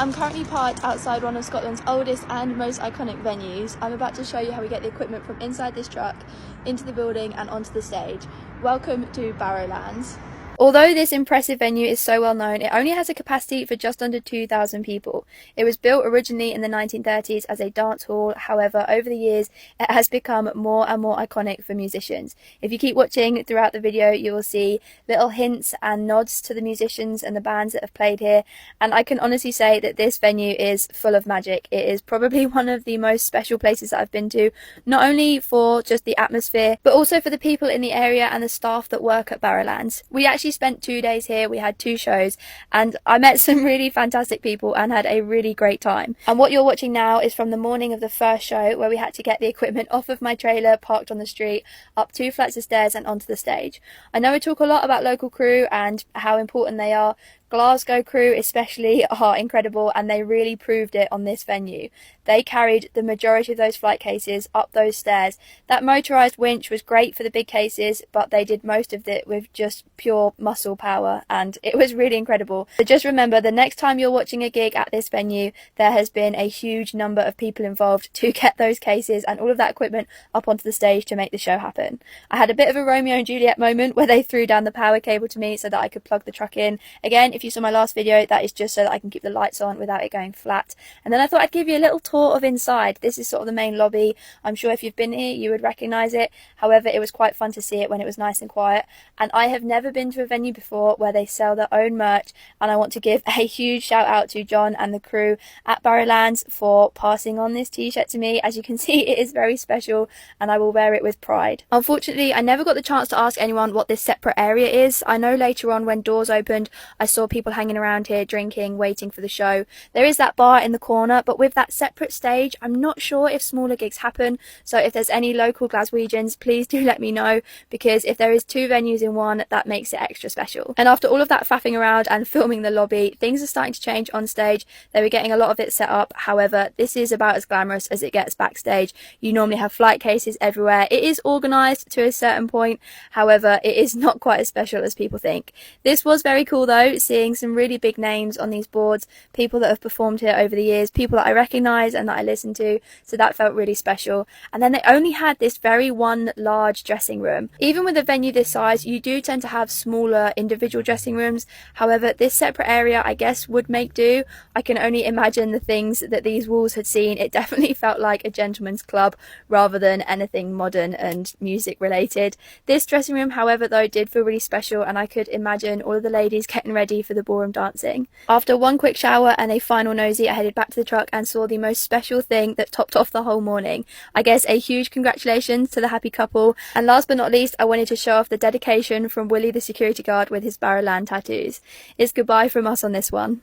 I'm currently parked outside one of Scotland's oldest and most iconic venues. I'm about to show you how we get the equipment from inside this truck into the building and onto the stage. Welcome to Barrowlands. Although this impressive venue is so well known, it only has a capacity for just under 2,000 people. It was built originally in the 1930s as a dance hall. However, over the years, it has become more and more iconic for musicians. If you keep watching throughout the video, you will see little hints and nods to the musicians and the bands that have played here. And I can honestly say that this venue is full of magic. It is probably one of the most special places that I've been to, not only for just the atmosphere, but also for the people in the area and the staff that work at Barrowlands. We actually spent 2 days here. We had 2 shows and I met some really fantastic people and had a really great time. And what you're watching now is from the morning of the first show, where we had to get the equipment off of my trailer parked on the street, up 2 flights of stairs and onto the stage. I know I talk a lot about local crew and how important they are. Glasgow crew especially are incredible, and they really proved it on this venue. They carried the majority of those flight cases up those stairs. That motorised winch was great for the big cases, but they did most of it with just pure muscle power, and it was really incredible. So just remember, the next time you're watching a gig at this venue, there has been a huge number of people involved to get those cases and all of that equipment up onto the stage to make the show happen. I had a bit of a Romeo and Juliet moment where they threw down the power cable to me so that I could plug the truck in. Again, if you saw my last video, that is just so that I can keep the lights on without it going flat. And then I thought I'd give you a little tour of inside. This is sort of the main lobby. I'm sure if you've been here you would recognise it. However, it was quite fun to see it when it was nice and quiet. And I have never been to a venue before where they sell their own merch, and I want to give a huge shout out to John and the crew at Barrowlands for passing on this t-shirt to me. As you can see, it is very special and I will wear it with pride. Unfortunately, I never got the chance to ask anyone what this separate area is. I know later on when doors opened I saw people hanging around here drinking, waiting for the show. There is that bar in the corner, but with that separate stage, I'm not sure if smaller gigs happen. So if there's any local Glaswegians, please do let me know, because if there is 2 venues in one, that makes it extra special. And after all of that faffing around and filming the lobby, things are starting to change on stage. They were getting a lot of it set up. However, this is about as glamorous as it gets backstage. You normally have flight cases everywhere. It is organised to a certain point. However, it is not quite as special as people think. This was very cool though, seeing some really big names on these boards, people that have performed here over the years, people that I recognise and that I listen to, so that felt really special. And then they only had this very one large dressing room. Even with a venue this size, you do tend to have smaller individual dressing rooms. However, this separate area I guess would make do. I can only imagine the things that these walls had seen. It definitely felt like a gentleman's club rather than anything modern and music related. This dressing room, however, though, did feel really special, and I could imagine all of the ladies getting ready for the ballroom dancing. After one quick shower and a final nosy, I headed back to the truck and saw the most special thing that topped off the whole morning. I guess a huge congratulations to the happy couple, and last but not least, I wanted to show off the dedication from Willie the security guard with his Barrowland tattoos. It's goodbye from us on this one.